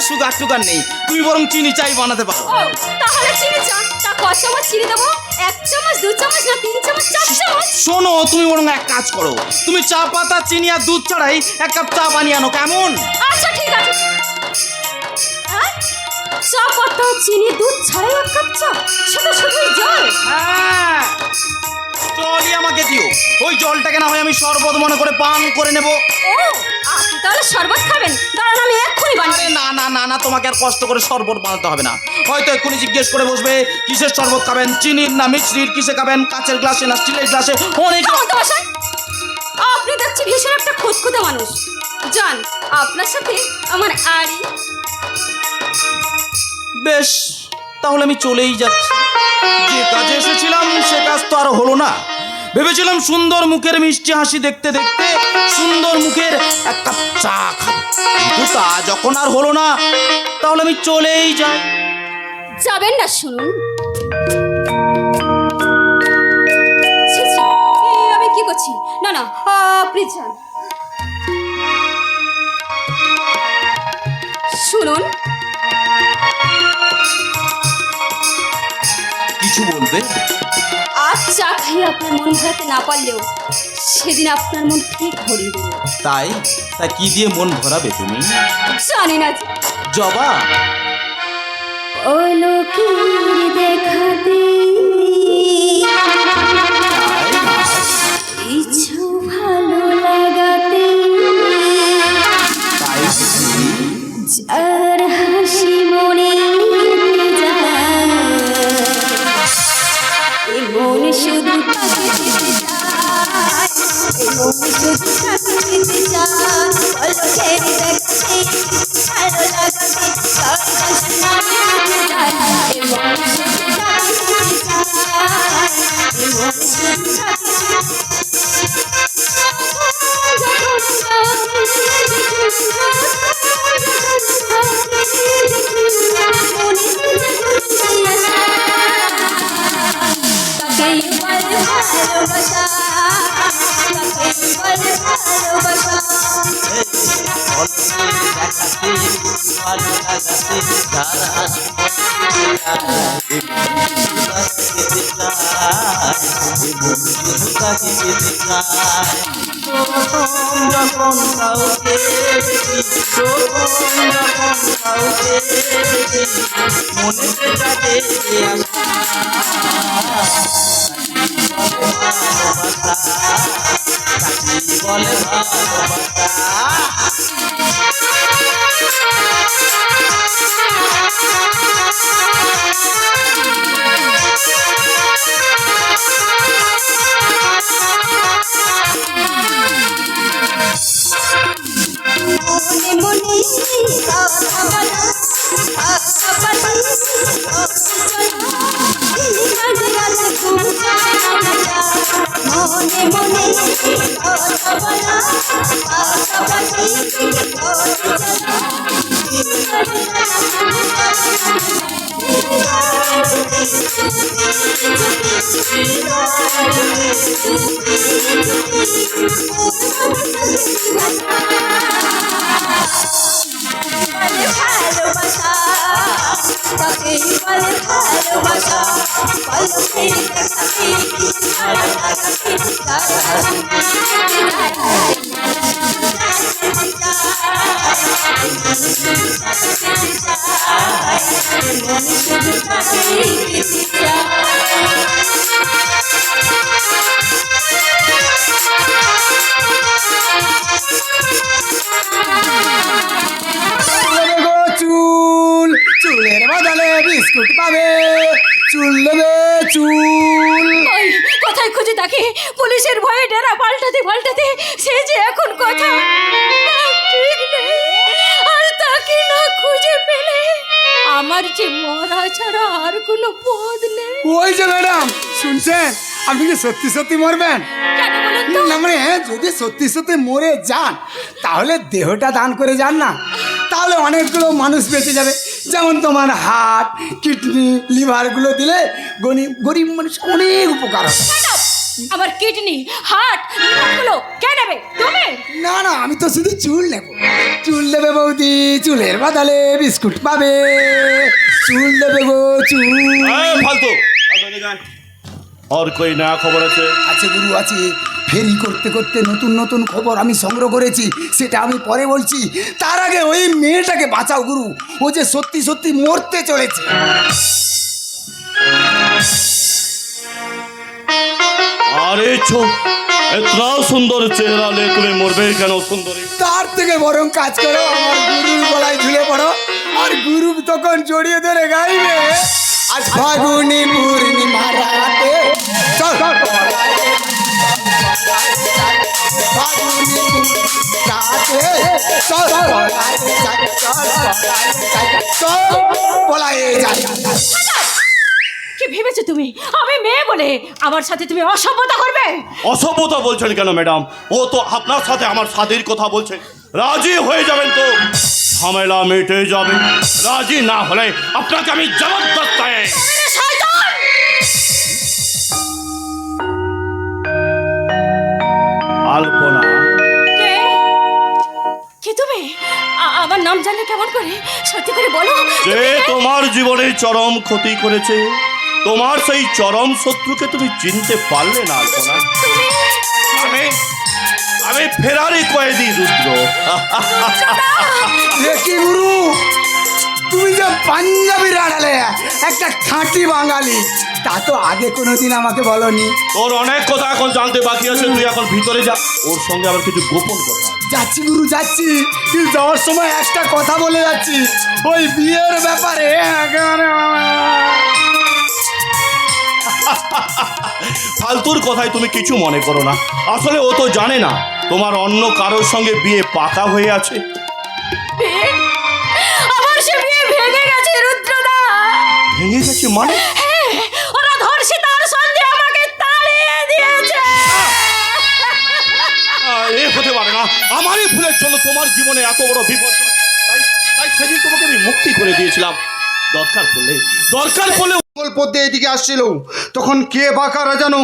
আমার সুগার টুগার নেই, তুমি বরং চিনি চাই বানাতে পারো। তাহলে চিনি চা, তা কত চামচ চিনি দেবো? 1 চামচ, 2 চামচ, না 3 চামচ, 4 চামচ? শোনো, তুমি বরং এক কাজ করো, তুমি চা পাতা চিনি আর দুধ ছাড়াই 1 কাপ চা বানিয়ে আনো, কেমন? আচ্ছা ঠিক আছে। চা পাতা চিনি দুধ ছাড়াই 1 কাপ চা, সেটা শুধুই জল? হ্যাঁ, জলই আমাকে দিও। ওই জলটাকে না হয় আমি শরবত মনে করে পান করে নেব। ও, আপনি তাহলে শরবত খাবেন? দাঁড়ান, আমি এক্ষুনি বানিয়ে। না না না না, তোমাকে আর কষ্ট করে শরবত বানাতে হবে না। হয়তো এক্ষুনি জিজ্ঞেস করে বসবে কিসের শরবত খাবেন, চিনির না মিষ্টির, কিসে খাবেন, কাচের গ্লাসে না স্টিলের গ্লাসে, অনেক। আপনি দেখছি ভীষণ একটা খুঁতখুঁতে মানুষ। জান, আপনার সাথে আমার আড়ি। বেশ, তাহলে আমি চলেই যাচ্ছি। যে কাজে এসেছিলাম সে কাজ তো আর হলো না। ভেবেছিলাম সুন্দর মুখের মিষ্টি হাসি দেখতে দেখতে সুন্দর মুখের 1 কাপ চা খাবো, কিন্তু তা যখন আর হলো না, তাহলে আমি চলেই যাই। যাবেন না, শুনুন। ছি, ছি, আমি কি করছি? না না, আপনি যান। শুনুন, কিছু বলবে? আজ চা খাইয়ে আপনার মন ভরাতে না পারলেও সেদিন আপনার মন ঠিক ভরিয়ে দেব। তাই তা কি দিয়ে মন ভরাবে তুমি? জানি না। জবা ও লোকের দেখাতে কিছু ভালো লাগাতে, তাই যার হাসি মনে যায়, এ মন শুধু তাকে পেতে চায়, এ মন শুধু তাকে পেতে চায়। ও লোকের দেখাতে ভালো লাগাতে, যার হাসি মনে যায়, এ মন শুধু তাকে পেতে চায়, এ মন শুধু তাকে যখন কাউকে মনে যাবে বলে মনে কথা বলা, মনে মনে কথা বলা, ভালোবাসা তাকে বলে ভালোবাসা, পলকের দেখাতে ভালো লাগাতে, তার হাসি মনে শুধু তাকে পেতে চুল, চুলের বদলে বিস্কুট পাবে, চুল দেবে চুল। কোথায় খুঁজে তাকে? পুলিশের ভয়ে ডেরা পাল্টাতে পাল্টাতে সে যে এখন কথা ঠিক নেই। আর তাকে না খুঁজে পেলে আমার যে মরা ছাড়া আর কোনো পথ নেই। ওই যে ম্যাডাম শুনছেন, আপনি কি সত্যি সত্যি মরবেন? কেন বলেন তো? না মানে যদি সত্যি সত্যি মরে যান তাহলে দেহটা দান করে যান না, তাহলে অনেকগুলো মানুষ বেঁচে যাবে। যেমন তোমার হার্ট, কিডনি, লিভারগুলো দিলে গরিব মানুষ অনেক উপকার হবে। আমার কিডনি, হার্ট, লিভারগুলো কে নেবে? তুমি? না না, আমি তো শুধু চুল নেব। চুল দেবে বৌদি, চুলের বদলে বিস্কুট পাবে। চুল দেবে গো চুল। ফালতু আর কই না খবর আছে? আছে গুরু আছে। ফেরি করতে করতে নতুন নতুন খবর আমি সংগ্রহ করেছি, সেটা আমি পরে বলছি। তার আগে ওই মেয়েটাকে বাঁচাও গুরু, ও যে সত্যি সত্যি মরতে চলেছে। আরে इतना सुंदर चेहरा ले तुम्हें मरबे কেন সুন্দরী? তার থেকে বরং কাজ করো, আমার গুরুর গলায় ঝুলে পড়ো, আর গুরু তখন জড়িয়ে ধরে গাইবে, আজ ফাগুনি পূর্ণিমা রাতে চল ফাগুনি পূর্ণিমা রাতে চল চল বলায়ে যাই। কি ভেবেছো তুমি আমি মেয়ে বলে আমার সাথে তুমি অসভ্যতা করবে? অসভ্যতা বলছেন কেন ম্যাডাম? ও তো আপনার সাথে আমার শাদীর কথা বলছে। রাজি হয়ে যাবেন তো ঝামেলা মিটে যাবে। রাজি না হলে আপনাকে আমি জবরদস্ত শয়তান! আলপনা কে? কে তুমি? আমার নাম জানলে কেমন করে? সত্যি করে বলো। যে তোমার জীবনে চরম ক্ষতি করেছে, তোমার সেই চরম শত্রুকে তুমি চিনতে পারলে না আলপনা? আমি আমি ফেরারি কয়েদি রুদ্র। দেখি গুরু, তুমি যে পাঞ্জাবির আড়ালে একটা খাঁটি বাঙালি, তা তো আগে কোনোদিন আমাকে বলনি। তোর অনেক কথা এখন জানতে বাকি আছে, তুই এখন ভিতরে যা, ওর সঙ্গে আবার কিছু গোপন কথা। যাচ্ছি গুরু যাচ্ছি, কিন্তু যাওয়ার সময় একটা কথা বলে যাচ্ছি, ওই বিয়ের ব্যাপারে ফালতুর কথায় তুমি কিছু মনে করো না। আসলে ও তো জানে না তোমার অন্য কারোর সঙ্গে বিয়ে পাকা হয়ে আছে। বিয়ে? আমার সে বিয়ে ভেঙে গেছে রুদ্রদা। ভেঙে গেছে মানে? হ্যাঁ, ওরা ধর্ষিতার সঙ্গে আমাকে তাড়িয়ে দিয়েছে। এ হতে পারে না, আমারই ভুলের জন্য তোমার জীবনে এত বড় বিপদ। তাই তাই সেদিন তোমাকে আমি মুক্তি করে দিয়েছিলাম। দরকার পড়লে পথে এদিকে আসছিল, তখন কে বাঁকারা জানো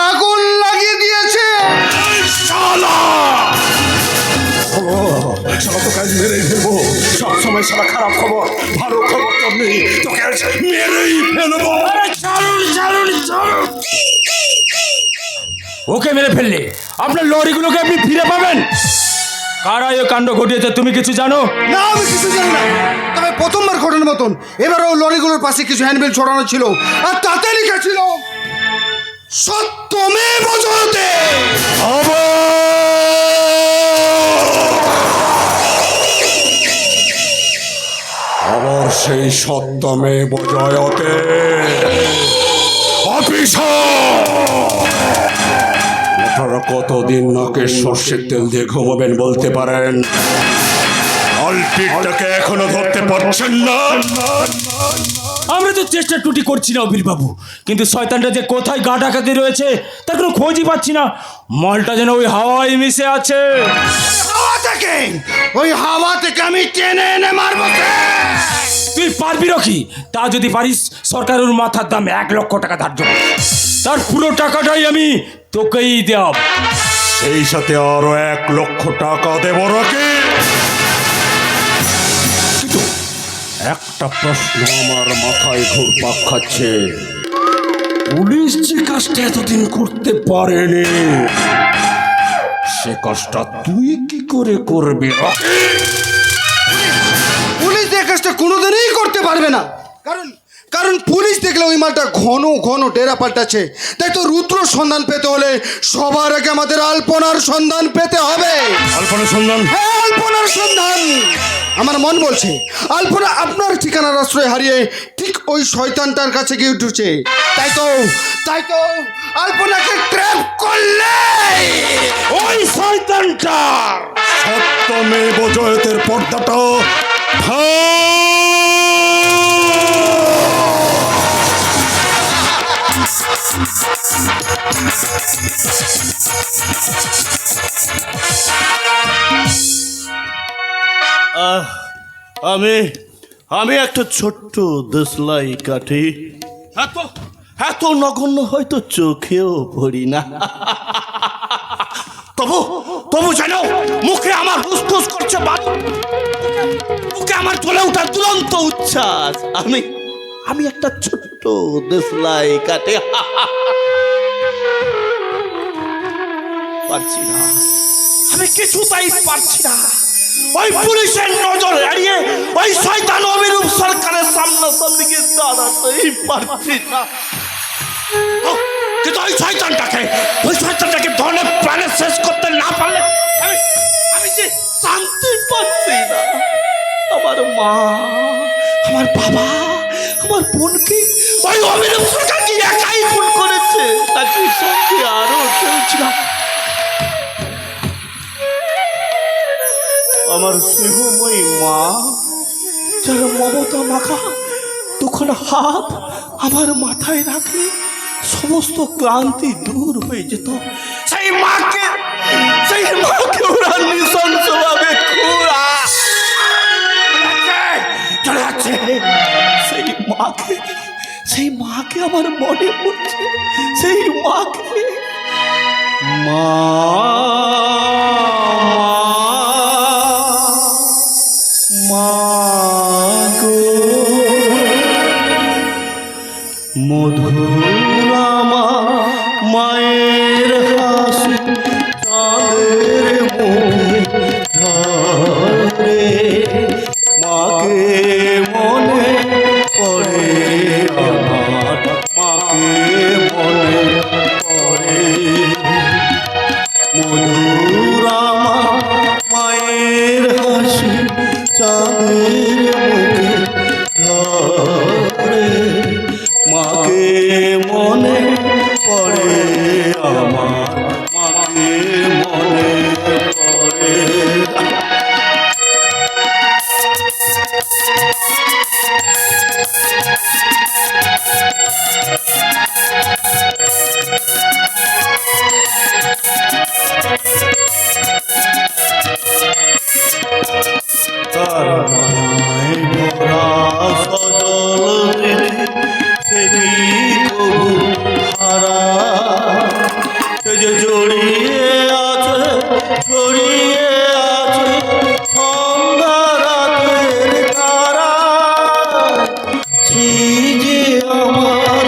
আগুন লাগিয়ে দিয়েছে। সবসময় সারা খারাপ খবর, ভালো খবর তো নেই, তোকে মেরেই ফেলবো। ওকে মেরে ফেললে আপনার লরিগুলোকে আপনি ফিরে পাবেন। কারা এ কাণ্ড ঘটিয়েছে তুমি কিছু জানো? না, আমি কিছু জানি না, তবে প্রথমবার ঘটনার মতন এবারও লরিগুলোর পাশে কিছু হ্যান্ডবিল ছড়ানো ছিল, আর তাতে লেখা ছিল সত্যমেব জয়তে। আবার সেই সত্যমেব জয়তে অফিসার, আপনারা কতদিন নাকে সর্ষের তেল দিয়ে ঘুমাবেন বলতে পারেন? আলপিটটাকে এখনো ধরতে পারছেন না? আমরা তো চেষ্টা টুটি করছি না অবির বাবু, কিন্তু শয়তানটা যে কোথায় গা ডাকাতে রয়েছে তার কোনো খোঁজই পাচ্ছি না। মালটা যেন ওই হাওয়ায় মিশে আছে। ওই হাওয়া থেকে আমি টেনে এনে মারবো। তুই পারবি রকি? তা যদি পারিস সরকারের মাথার দাম 1 লক্ষ টাকা ধার্য কর, তার পুরো টাকাটাই আমি তোকেই দেব। সেই সাথে আরো 1 লক্ষ টাকা দেব নাকি? কিন্তু একটা প্রশ্ন আমার মাথায় ঘুরপাক খাচ্ছে, পুলিশ যে কাজটা এতদিন করতে পারেনি, সে কাজটা তুই কি করে করবি? পুলিশ এই কাজটা কোনোদিনই করতে পারবে না, কারণ কারণ পুলিশ দেখলে ওই মালটা ঘন ঘন ডেরা পাল্টাচ্ছে। তাই তো রুদ্র সন্ধান পেতে হলে সবার আগে আমাদের আলপনার সন্ধান পেতে হবে। আলপনার সন্ধান? হ্যাঁ, আলপনার সন্ধান। আমার মন বলছে আলপনা আপনার ঠিকানার আশ্রয় হারিয়ে ঠিক ওই শয়তানটার কাছে গিয়ে উঠেছে। তাই তো আলপনাকে ট্র্যাপ করলে ওই শয়তানটার সত্যমেব জয়তের পর্দাটা আমি একটা ছোট্ট দেশলাই কাঠি, এত নগণ্য হয়তো চোখেও পড়ি না, তবু যেন মুখে আমার হুসফুস করছে। ওটা দুরন্ত উচ্ছ্বাস। আমি একটা ছোট্ট দেশলাই কাটে পারছি না, আমি কিছুতেই পারছি না ওই পুলিশের নজর এড়িয়ে ওই শয়তান অভিরূপ সরকারের সামনাসামনি গিয়ে দাঁড়াতেই পারছি না। কিন্তু ওই শয়তানটাকে ধরে প্রাণে শেষ করতে না পারলে আমি যে শান্তি পাচ্ছি না। আমার মা, আমার বাবা, আমার বোনকে ওই অভিরূপ সরকার কি একাই খুন করেছে, তাকে সঙ্গে আরো কেউ ছিল। আমার স্নেহময়ী মা, যার মমতা মাখা দুখানা হাত আমার মাথায় রাখলে সমস্ত ক্লান্তি দূর হয়ে যেত, সেই মাকে ওরা নৃশংসভাবে চলে যাচ্ছে। সেই মাকে আমার মনে পড়ছে, সেই মাকে। মা গো, মধুরামা মায়ের হাসি চাঁদের মুখে ঝরে, মাকে মনে পড়ে আমার, মাকে মনে পড়ে। মধুরামা মায়ের হাসি চাঁদের মুখে ঝরে, মাকে মনে পড়ে আমার, মাকে মনে পড়ে। তার মায় মোরা সজল সেদি কবু হারা, যে জড়িয়ে আছে ছড়িয়ে আছে সন্ধ্যা রাতের তারা, সেই যে আমার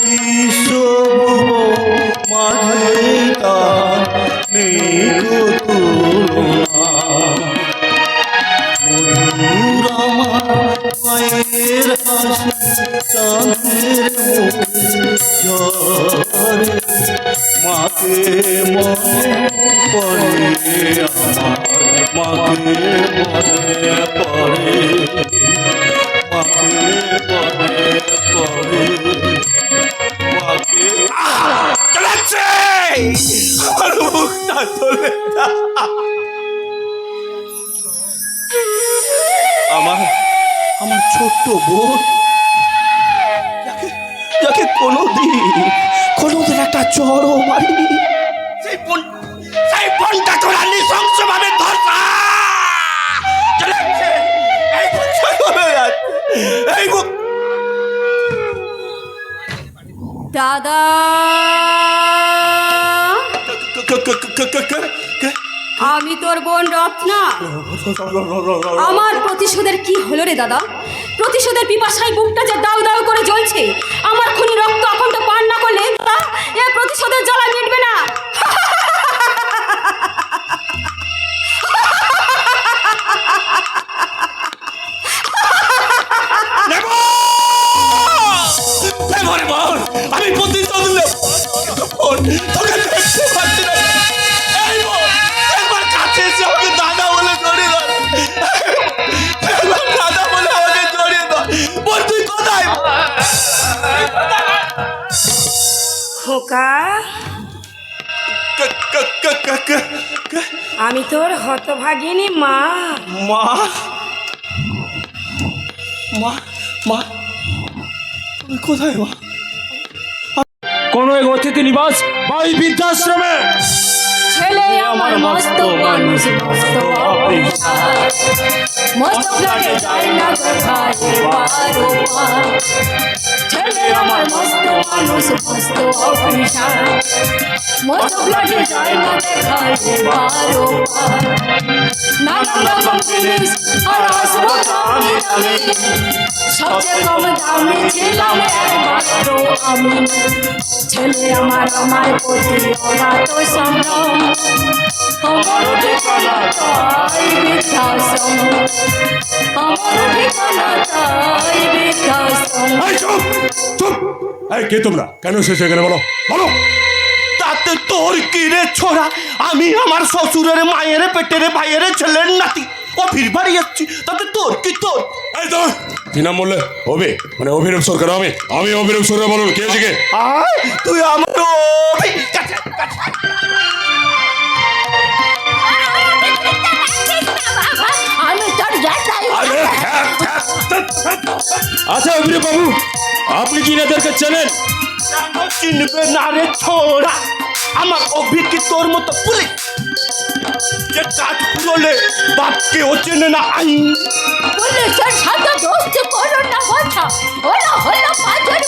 বিশ্বভুব মাঝে তার নেই তুলনা। মধুরামা মায়ের হাসি চাঁদের মুখে ঝরে, মাকে মনে পড়ে আমার, মাকে মনে পড়ে, মাকে মনে পড়ে, মাকে চলেছে আমার মুখটা চলে। আমার ছোট্ট বোন, যাকে কোনোদিন একটা চড়ও মারিনি, সেই বোনটা তোরা নৃশংসভাবে ধরছা। দাদা, আমি তোর বোন রত্না। আমার প্রতিশোধের কি হলো রে দাদা? প্রতিশোধের পিপাসায় বুকটা যে দাউ দাউ করে জ্বলছে। আমার খুনি রক্ত অখণ্ড পান না করলে এ প্রতিশোধের জ্বালা মিটবে না। আমি প্রতিশোধ নেব, তোকে দেখতে পাচ্ছি না। একবার কাছে এসে আমাকে দাদা বলে জড়িয়ে ধর, দাদা বলে আমাকে জড়িয়ে ধর। বল তুই কোথায়? খোকা, আমি তোর হতভাগিনী মা। মা, মা, মা, তুমি কোথায় মা? কোন এক অতিথি নিবাস বা এই বৃদ্ধাশ্রমে ছেলে আমার মস্ত মানুষ মস্ত অফিসার মস্ত ফ্ল্যাটে যায় না দেখায় বারো পার ছেলে আমার মস্ত মানুষ মস্ত অফিসার মস্ত ফ্ল্যাটে যায় না দেখায় বারো পার নানা রকম জিনিস আর আসবো দামি দামি সবচেয়ে কম দামে ছিলাম একমাত্র আমি ছেলে আমার প্রতি অগাধ সম্ভ্রম আমার ঠিকানা তাই বৃদ্ধাশ্রম আমার ঠিকানা তাই বৃদ্ধাশ্রম এই চুপ চুপ এই কে তোমরা কেন এসেছো এখানে বলো বলো তাতে তোর কি রে ছোড়া? আমি আমার শ্বশুরের মায়ের পেটের ভাইয়ের ছেলের নাতি ও ফির বাড়ি যাচ্ছি, তাতে তোর কি? তোর এই তো কি নাম বললে? অভি মানে অভিরূপ সরকার। আমি অভিরূপ সরকার। বলুন কে আছে কে? আয় তুই আমার আমি তোর জ্যাঠাই আচ্ছা অভিরূপ বাবু, আপনি কি এনাদেরকে চেনেন? কেন চিনবে না রে ছোড়া? আমার অভিকে তোর মতো পুলিশ যে কাজ পুরোলে বাপকে ও চেনে না আইন পুলিশের সাথে দোস্তি করো না কথা হলো হলো পাঁচের